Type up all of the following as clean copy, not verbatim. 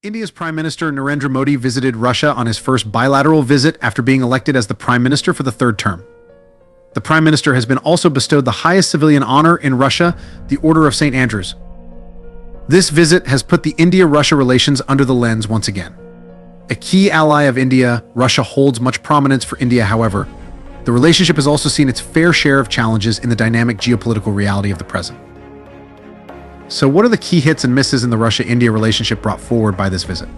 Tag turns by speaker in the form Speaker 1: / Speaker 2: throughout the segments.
Speaker 1: India's Prime Minister Narendra Modi visited Russia on his first bilateral visit after being elected as the Prime Minister for the third term. The Prime Minister has been also bestowed the highest civilian honor in Russia, the Order of St. Andrews. This visit has put the India-Russia relations under the lens once again. A key ally of India, Russia holds much prominence for India, however. The relationship has also seen its fair share of challenges in the dynamic geopolitical reality of the present. So what are the key hits and misses in the Russia-India relationship brought forward by this visit?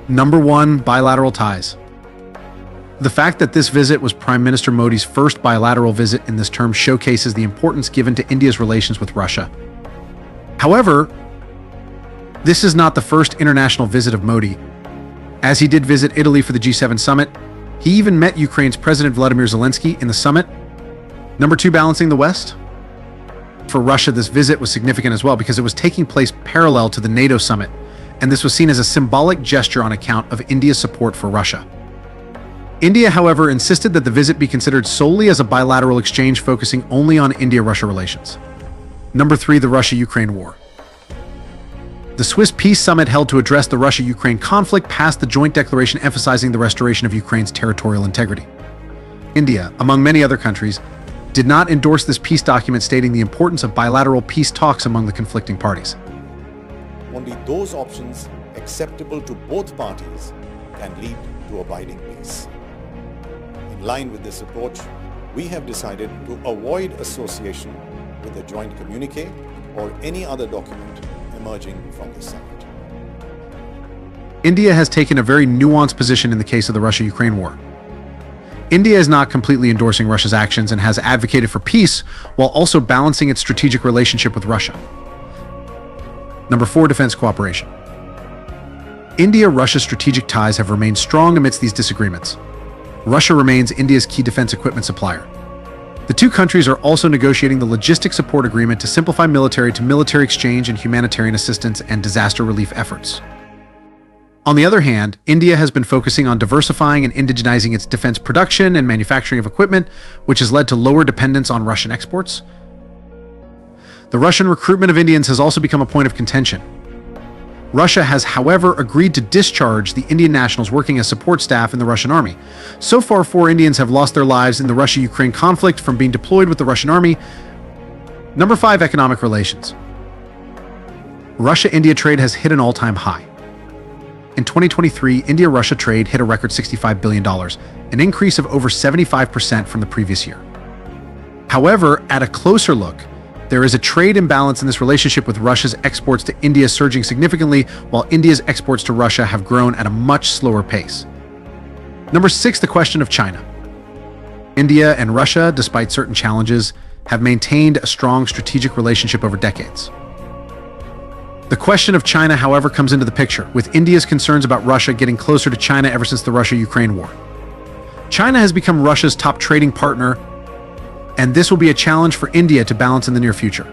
Speaker 1: Number 1, bilateral ties. The fact that this visit was Prime Minister Modi's first bilateral visit in this term showcases the importance given to India's relations with Russia. However, this is not the first international visit of Modi. As he did visit Italy for the G7 summit, he even met Ukraine's President Volodymyr Zelensky in the summit. Number 2, balancing the West. For Russia, this visit was significant as well because it was taking place parallel to the NATO summit, and this was seen as a symbolic gesture on account of India's support for Russia. India, however, insisted that the visit be considered solely as a bilateral exchange focusing only on India-Russia relations. Number 3, the Russia-Ukraine war. The Swiss Peace Summit held to address the Russia-Ukraine conflict passed the joint declaration emphasizing the restoration of Ukraine's territorial integrity. India, among many other countries, did not endorse this peace document, stating the importance of bilateral peace talks among the conflicting parties.
Speaker 2: Only those options acceptable to both parties can lead to abiding peace. In line with this approach, we have decided to avoid association with the joint communique or any other document emerging from the summit.
Speaker 1: India has taken a very nuanced position in the case of the Russia-Ukraine war. India is not completely endorsing Russia's actions and has advocated for peace while also balancing its strategic relationship with Russia. Number 4, defense cooperation. India-Russia strategic ties have remained strong amidst these disagreements. Russia remains India's key defense equipment supplier. The two countries are also negotiating the logistic support agreement to simplify military-to-military exchange and humanitarian assistance and disaster relief efforts. On the other hand, India has been focusing on diversifying and indigenizing its defense production and manufacturing of equipment, which has led to lower dependence on Russian exports. The Russian recruitment of Indians has also become a point of contention. Russia has, however, agreed to discharge the Indian nationals working as support staff in the Russian army. So far, 4 Indians have lost their lives in the Russia-Ukraine conflict from being deployed with the Russian army. Number 5, economic relations. Russia-India trade has hit an all-time high. In 2023, India-Russia trade hit a record $65 billion, an increase of over 75% from the previous year. However, at a closer look, there is a trade imbalance in this relationship, with Russia's exports to India surging significantly, while India's exports to Russia have grown at a much slower pace. Number 6, the question of China. India and Russia, despite certain challenges, have maintained a strong strategic relationship over decades. The question of China, however, comes into the picture, with India's concerns about Russia getting closer to China ever since the Russia-Ukraine war. China has become Russia's top trading partner, and this will be a challenge for India to balance in the near future.